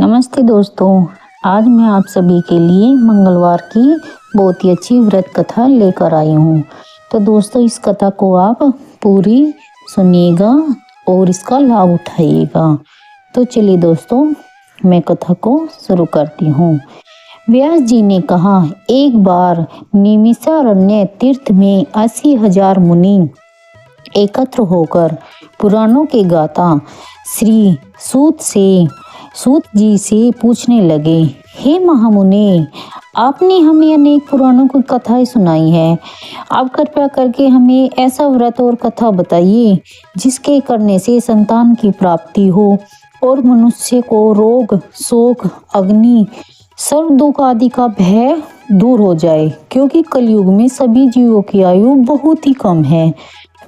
नमस्ते दोस्तों। आज मैं आप सभी के लिए मंगलवार की बहुत ही अच्छी व्रत कथा लेकर आई हूँ। तो दोस्तों, इस कथा को आप पूरी सुनिएगा और इसका लाभ उठाइएगा। तो चलिए दोस्तों, मैं कथा को शुरू करती हूँ। व्यास जी ने कहा, एक बार निमिषारण्य तीर्थ में 80,000 मुनि एकत्र होकर पुराणों के गाथा श्री सूत जी से पूछने लगे, हे महामुने, आपने हमें अनेक पुराणों की कथाएं सुनाई है। आप कृपया करके हमें ऐसा व्रत और कथा बताइए जिसके करने से संतान की प्राप्ति हो और मनुष्य को रोग, शोक, अग्नि, सर्व दुख आदि का भय दूर हो जाए, क्योंकि कलयुग में सभी जीवों की आयु बहुत ही कम है।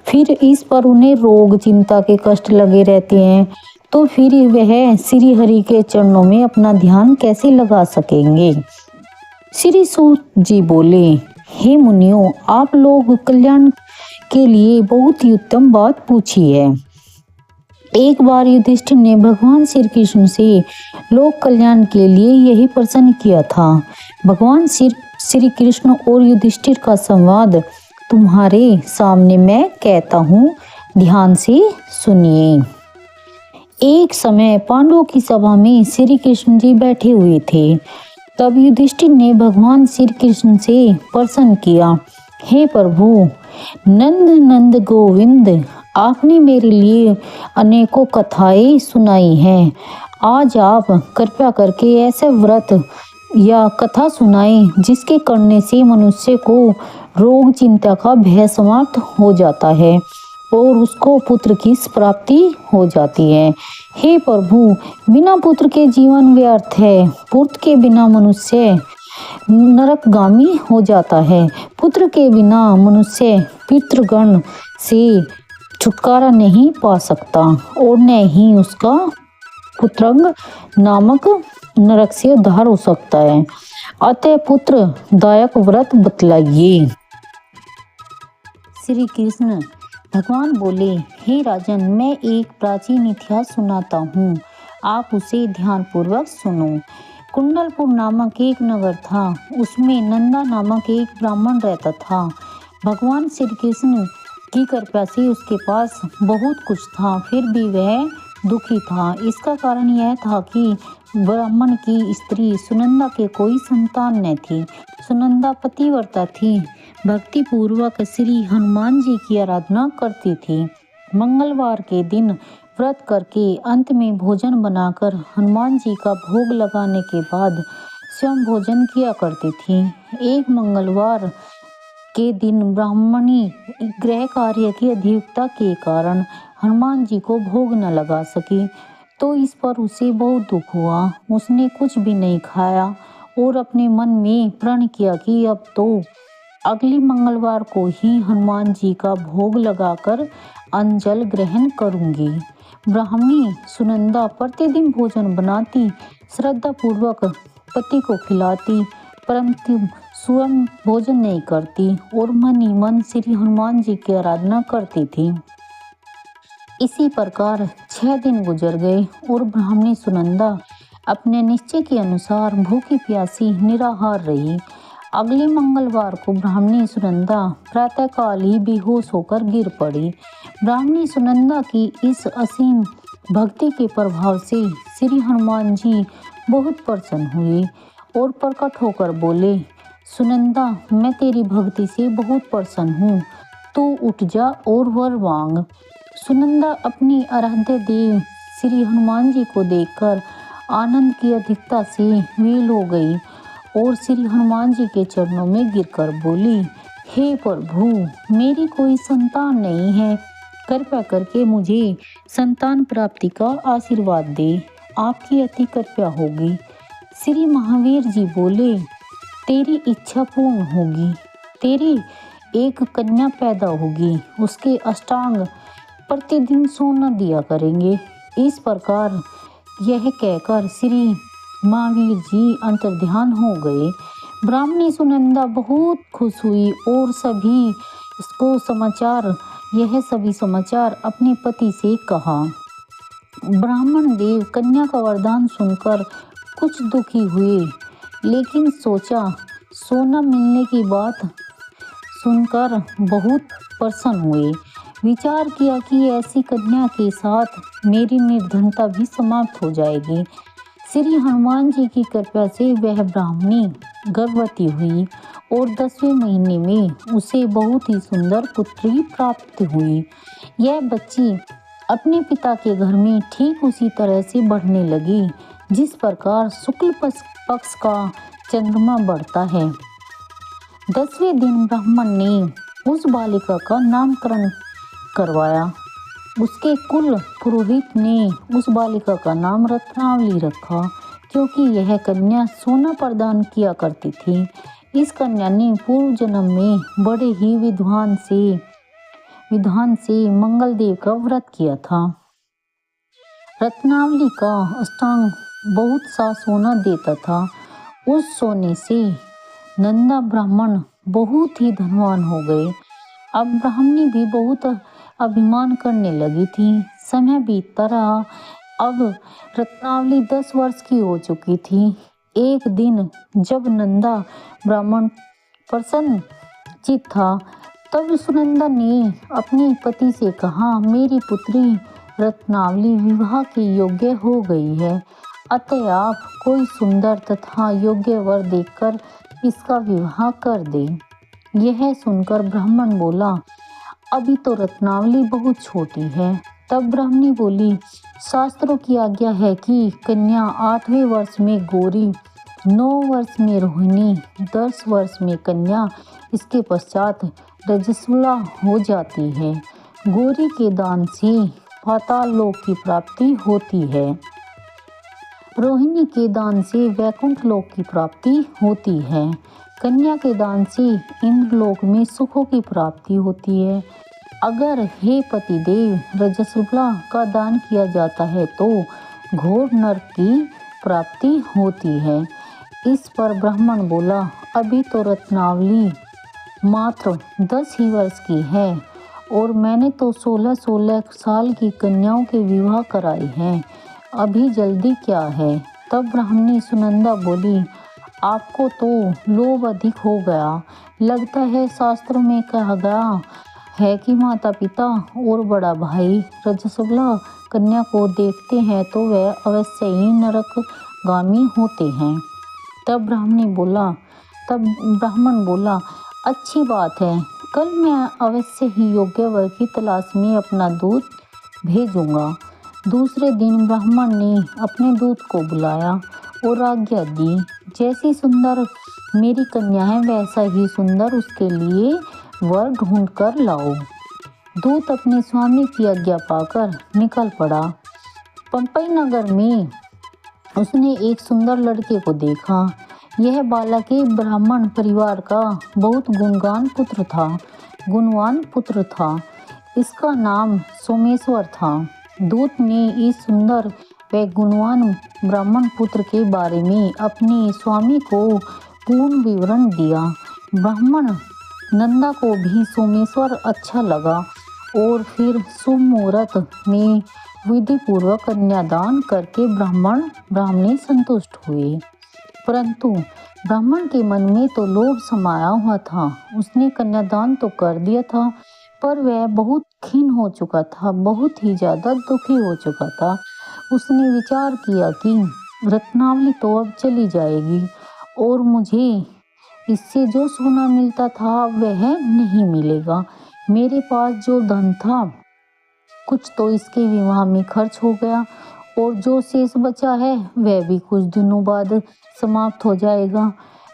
फिर इस पर उन्हें रोग, चिंता के कष्ट लगे रहते हैं, तो फिर वह श्री हरि के चरणों में अपना ध्यान कैसे लगा सकेंगे। श्री सूत जी बोले, हे मुनियों, आप लोग कल्याण के लिए बहुत ही उत्तम बात पूछी है। एक बार युधिष्ठिर ने भगवान श्री कृष्ण से लोक कल्याण के लिए यही प्रश्न किया था। भगवान श्री कृष्ण और युधिष्ठिर का संवाद तुम्हारे सामने मैं कहता हूँ, ध्यान से सुनिए। एक समय पांडवों की सभा में श्री कृष्ण जी बैठे हुए थे। तब युधिष्ठिर ने भगवान श्री कृष्ण से प्रश्न किया, हे प्रभु, नंद नंद गोविंद, आपने मेरे लिए अनेकों कथाएं सुनाई हैं। आज आप कृपया करके ऐसे व्रत या कथा सुनाएं जिसके करने से मनुष्य को रोग, चिंता का भय समाप्त हो जाता है और उसको पुत्र की प्राप्ति हो जाती है। हे प्रभु, बिना पुत्र के जीवन व्यर्थ है। पुत्र के बिना मनुष्य नरकगामी हो जाता है। पुत्र के बिना मनुष्य पितृगण से छुटकारा नहीं पा सकता और न ही उसका पुत्रंग नामक नरक से उद्धार हो सकता है। अतः पुत्र दायक व्रत बतलाइए। श्री कृष्ण भगवान बोले, हे राजन, मैं एक प्राचीन इतिहास सुनाता हूँ, आप उसे ध्यान पूर्वक सुनो। कुंडलपुर नामक एक नगर था। उसमें नंदा नामक एक ब्राह्मण रहता था। भगवान श्री कृष्ण की कृपा से उसके पास बहुत कुछ था, फिर भी वह दुखी था। इसका कारण यह था कि ब्राह्मण की स्त्री सुनंदा के कोई संतान न थी। सुनंदा पतिव्रता थी, भक्ति पूर्वक श्री हनुमान जी की आराधना करती थी। मंगलवार के दिन व्रत करके अंत में भोजन बनाकर हनुमान जी का भोग लगाने के बाद स्वयं भोजन किया करती थी। एक मंगलवार के दिन ब्राह्मणी गृह कार्य की अधिकता के कारण हनुमान जी को भोग न लगा सकी, तो इस पर उसे बहुत दुख हुआ। उसने कुछ भी नहीं खाया और अपने मन में प्रण किया कि अब तो अगले मंगलवार को ही हनुमान जी का भोग लगाकर अन्न ग्रहण करूंगी। ब्राह्मणी सुनंदा प्रतिदिन भोजन बनाती, श्रद्धा पूर्वक पति को खिलाती, परंतु स्वयं भोजन नहीं करती और मन ही मन श्री हनुमान जी की आराधना करती थी। इसी प्रकार 6 दिन गुजर गए और ब्राह्मणी सुनंदा अपने निश्चय के अनुसार भूखी प्यासी निराहार रही। अगले मंगलवार को ब्राह्मणी सुनंदा प्रातःकाल ही बेहोश होकर गिर पड़ी। ब्राह्मणी सुनंदा की इस असीम भक्ति के प्रभाव से श्री हनुमान जी बहुत प्रसन्न हुए और प्रकट होकर बोले, सुनंदा, मैं तेरी भक्ति से बहुत प्रसन्न हूँ, तू उठ जा और वर मांग। सुनंदा अपनी आराध्य देव श्री हनुमान जी को देखकर आनंद की अधिकता से वील हो गई और श्री हनुमान जी के चरणों में गिरकर बोली, हे प्रभु, मेरी कोई संतान नहीं है, कृपया करके मुझे संतान प्राप्ति का आशीर्वाद दे, आपकी अति कृपा होगी। श्री महावीर जी बोले, तेरी इच्छा पूर्ण होगी, तेरी एक कन्या पैदा होगी, उसके अष्टांग प्रतिदिन सोना दिया करेंगे। इस प्रकार यह कहकर श्री महावीर जी अंतर्ध्यान हो गए। ब्राह्मणी सुनंदा बहुत खुश हुई और सभी समाचार अपने पति से कहा। ब्राह्मण देव कन्या का वरदान सुनकर कुछ दुखी हुए, लेकिन सोचा सोना मिलने की बात सुनकर बहुत प्रसन्न हुए। विचार किया कि ऐसी कन्या के साथ मेरी निर्धनता भी समाप्त हो जाएगी। श्री हनुमान जी की कृपा से वह ब्राह्मणी गर्भवती हुई और 10वें महीने में उसे बहुत ही सुंदर पुत्री प्राप्त हुई। यह बच्ची अपने पिता के घर में ठीक उसी तरह से बढ़ने लगी जिस प्रकार शुक्ल पक्ष का चंद्रमा बढ़ता है। 10वें दिन ब्राह्मण ने उस बालिका का नामकरण करवाया। उसके कुल पुरोहित ने उस बालिका का नाम रत्नावली रखा, क्योंकि यह कन्या सोना प्रदान किया करती थी। इस कन्या ने पूर्व जन्म में बड़े ही विधान से मंगलदेव का व्रत किया था। रत्नावली का अष्टांग बहुत सा सोना देता था। उस सोने से नंदा ब्राह्मण बहुत ही धनवान हो गए। अब ब्राह्मणी भी बहुत अभिमान करने लगी थी। समय बीतता रहा। अब रत्नावली 10 वर्ष की हो चुकी थी। एक दिन जब नंदा ब्राह्मण प्रसन्न चित था, तब सुनंदा ने अपने पति से कहा, मेरी पुत्री रत्नावली विवाह के योग्य हो गई है, अतः आप कोई सुंदर तथा योग्य वर देखकर इसका विवाह कर दे। यह सुनकर ब्राह्मण बोला, अभी तो रत्नावली बहुत छोटी है। तब ब्राह्मणी बोली, शास्त्रों की आज्ञा है कि कन्या 8वें वर्ष में गौरी, 9 वर्ष में रोहिणी, 10 वर्ष में कन्या, इसके पश्चात रजस्वला हो जाती है। गौरी के दान से पाताल लोक की प्राप्ति होती है, रोहिणी के दान से वैकुंठ लोक की प्राप्ति होती है, कन्या के दान से इंद्रलोक में सुखों की प्राप्ति होती है। अगर हे पतिदेव रजस्वला का दान किया जाता है तो घोर नरक की प्राप्ति होती है। इस पर ब्राह्मण बोला, अभी तो रत्नावली मात्र 10 ही वर्ष की है और मैंने तो 16-16 साल की कन्याओं के विवाह कराए हैं, अभी जल्दी क्या है। तब ब्राह्मणी सुनंदा बोली, आपको तो लोभ अधिक हो गया। लगता है शास्त्रों में कहा गया है कि माता पिता और बड़ा भाई रजस्वला कन्या को देखते हैं तो वह अवश्य ही नरकगामी होते हैं। तब ब्राह्मण बोला, अच्छी बात है, कल मैं अवश्य ही योग्य वर की तलाश में अपना दूत भेजूंगा। दूसरे दिन ब्राह्मण ने अपने दूत को बुलाया और आज्ञा दी, जैसी सुंदर मेरी कन्या है वैसा ही सुंदर उसके लिए वर ढूंढ कर लाओ। दूत अपने स्वामी की आज्ञा पाकर निकल पड़ा। पंपई नगर में उसने एक सुंदर लड़के को देखा। यह बालक एक ब्राह्मण परिवार का बहुत गुणवान पुत्र था। इसका नाम सोमेश्वर था। दूत ने इस सुंदर व गुणवान ब्राह्मण पुत्र के बारे में अपने स्वामी को पूर्ण विवरण दिया। ब्राह्मण नंदा को भी सोमेश्वर अच्छा लगा और फिर शुभ मुहूर्त में विधि पूर्वक कन्यादान करके ब्राह्मणी संतुष्ट हुए। परंतु ब्राह्मण के मन में तो लोभ समाया हुआ था। उसने कन्यादान तो कर दिया था, पर वह बहुत खिन्न हो चुका था, बहुत ही ज्यादा दुखी हो चुका था। उसने विचार किया कि रत्नावली तो अब चली जाएगी और मुझे इससे जो सोना मिलता था वह नहीं मिलेगा। मेरे पास जो धन था कुछ तो इसके विवाह में खर्च हो गया और जो शेष बचा है वह भी कुछ दिनों बाद समाप्त हो जाएगा।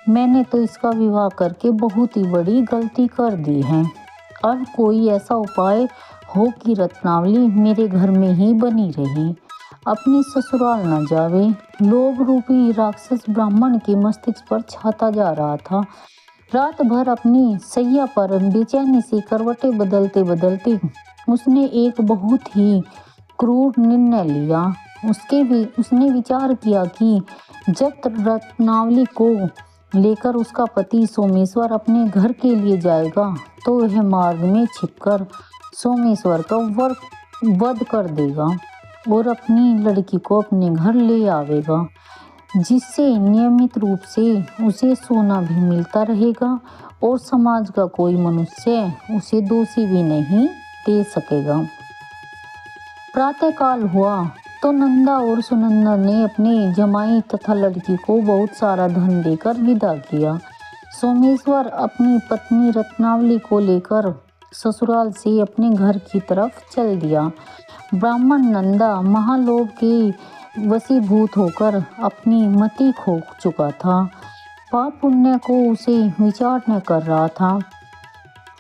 मैंने तो इसका विवाह करके बहुत ही बड़ी गलती कर दी है। अब कोई ऐसा उपाय हो कि रत्नावली मेरे घर में ही बनी रही, अपनी ससुराल न जावे। लोभ रूपी राक्षस ब्राह्मण के मस्तिष्क पर छाता जा रहा था। रात भर अपनी सैया पर बेचैनी से करवटें बदलते बदलते उसने एक बहुत ही क्रूर निर्णय लिया। उसने विचार किया कि जब रत्नावली को लेकर उसका पति सोमेश्वर अपने घर के लिए जाएगा तो वह मार्ग में छिपकर सोमेश्वर का वध कर देगा। और अपनी लड़की को अपने घर ले आवेगा, जिससे नियमित रूप से उसे सोना भी मिलता रहेगा और समाज का कोई मनुष्य उसे दोषी भी नहीं दे सकेगा। प्रातःकाल हुआ तो नंदा और सुनंदा ने अपने जमाई तथा लड़की को बहुत सारा धन देकर विदा किया। सोमेश्वर अपनी पत्नी रत्नावली को लेकर ससुराल से अपने घर की तरफ चल दिया। ब्राह्मण नंदा महालोभ के वशीभूत होकर अपनी मति खो चुका था। पाप पुण्य को उसे विचार न कर रहा था।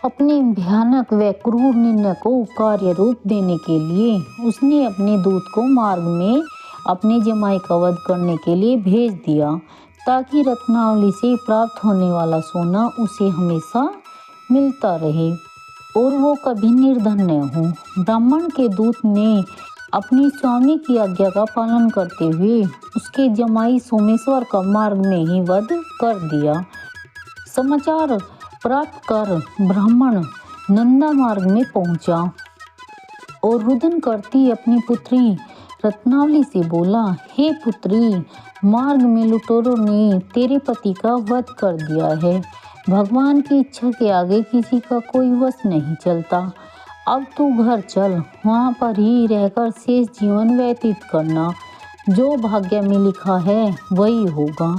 अपने भयानक व क्रूर निर्णय को कार्य रूप देने के लिए उसने अपने दूत को मार्ग में अपने जमाई का वध करने के लिए भेज दिया, ताकि रत्नावली से प्राप्त होने वाला सोना उसे हमेशा मिलता रहे और वो कभी निर्धन न हो। ब्राह्मण के दूत ने अपनी स्वामी की आज्ञा का पालन करते हुए उसके जमाई सोमेश्वर का मार्ग में ही वध कर दिया। समाचार प्राप्त कर ब्राह्मण नंदा मार्ग में पहुंचा और रुदन करती अपनी पुत्री रत्नावली से बोला, हे पुत्री, मार्ग में लुटेरों ने तेरे पति का वध कर दिया है। भगवान की इच्छा के आगे किसी का कोई वश नहीं चलता। अब तू घर चल, वहाँ पर ही रहकर शेष जीवन व्यतीत करना। जो भाग्य में लिखा है वही होगा।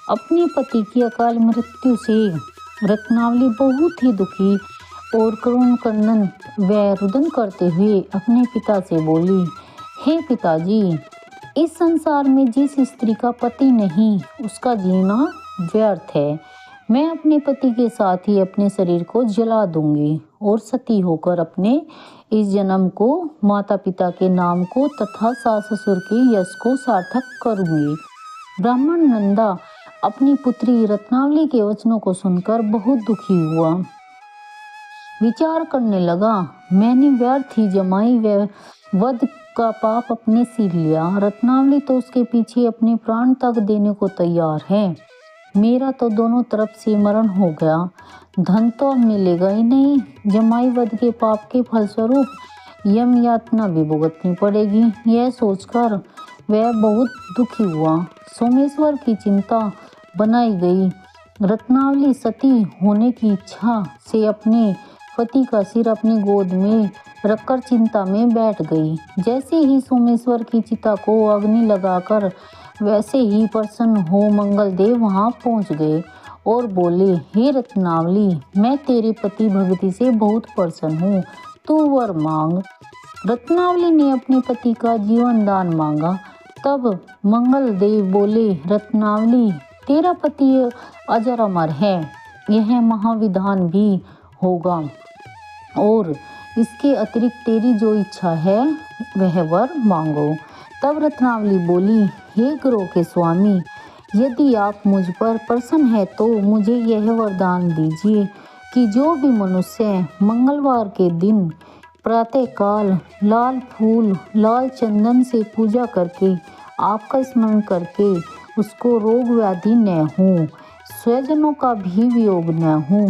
अपने पति की अकाल मृत्यु से रत्नावली बहुत ही दुखी और करुण क्रंदन व रुदन करते हुए अपने पिता से बोली, हे पिताजी, इस संसार में जिस स्त्री का पति नहीं उसका जीना व्यर्थ है। मैं अपने पति के साथ ही अपने शरीर को जला दूंगी और सती होकर अपने इस जन्म को, माता पिता के नाम को तथा सास ससुर के यश को सार्थक करूंगी। ब्राह्मण नंदा अपनी पुत्री रत्नावली के वचनों को सुनकर बहुत दुखी हुआ। विचार करने लगा, मैंने व्यर्थ ही जमाई व वध का पाप अपने सिर लिया। रत्नावली तो उसके पीछे अपने प्राण तक देने को तैयार है। मेरा तो दोनों तरफ से मरण हो गया। धन तो अब मिलेगा ही नहीं। जमाई वध के पाप के फलस्वरूप यम यातना भी भुगतनी पड़ेगी। यह सोचकर वह बहुत दुखी हुआ। सोमेश्वर की चिंता बनाई गई। रत्नावली सती होने की इच्छा से अपने पति का सिर अपनी गोद में रखकर चिंता में बैठ गई। जैसे ही सोमेश्वर की चिता को अग्नि लगाकर वैसे ही प्रसन्न हो मंगल देव वहां पहुंच गए और बोले, हे रत्नावली, मैं तेरे पति भक्ति से बहुत प्रसन्न हूँ, तू वर मांग। रत्नावली ने अपने पति का जीवन दान मांगा। तब मंगल देव बोले, रत्नावली, तेरा पति अजर अमर है, यह महाविधान भी होगा और इसके अतिरिक्त तेरी जो इच्छा है वह वर मांगो। तब रत्नावली बोली, हे गुरु के स्वामी, यदि आप मुझ पर प्रसन्न है तो मुझे यह वरदान दीजिए कि जो भी मनुष्य मंगलवार के दिन प्रातःकाल लाल फूल लाल चंदन से पूजा करके आपका स्मरण करके उसको रोग व्याधि न हो, स्वजनों का भी वियोग न हो,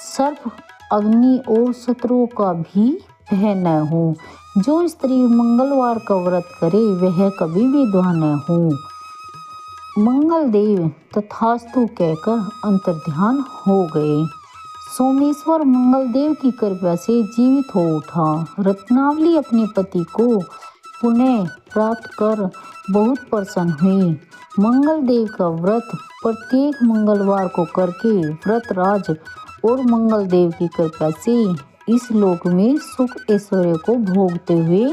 सर्प अग्नि और शत्रुओं का भी भय न हो। जो स्त्री मंगलवार का व्रत करे वह कभी विधवा न हो। मंगल देव तथास्तु कहकर अंतर्ध्यान हो गए। सोमेश्वर मंगल देव की कृपा से जीवित हो उठा। रत्नावली अपने पति को पुनः प्राप्त कर बहुत प्रसन्न हुई। मंगल देव का व्रत प्रत्येक मंगलवार को करके व्रतराज और मंगल देव की कृपा से इस लोक में सुख ऐश्वर्य को भोगते हुए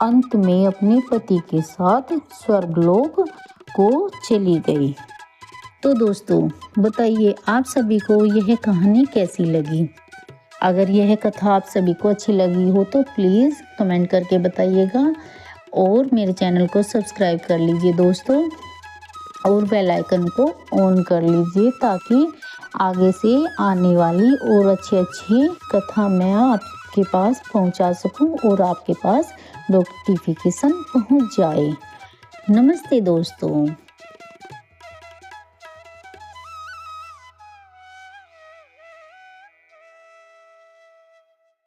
अंत में अपने पति के साथ स्वर्गलोक को चली गई। तो दोस्तों बताइए आप सभी को यह कहानी कैसी लगी। अगर यह कथा आप सभी को अच्छी लगी हो तो प्लीज़ कमेंट करके बताइएगा और मेरे चैनल को सब्सक्राइब कर लीजिए दोस्तों और बेल आइकन को ऑन कर लीजिए ताकि आगे से आने वाली और अच्छी कथा मैं आपके पास पहुंचा सकूं और आपके पास नोटिफिकेशन पहुंच जाए। नमस्ते दोस्तों।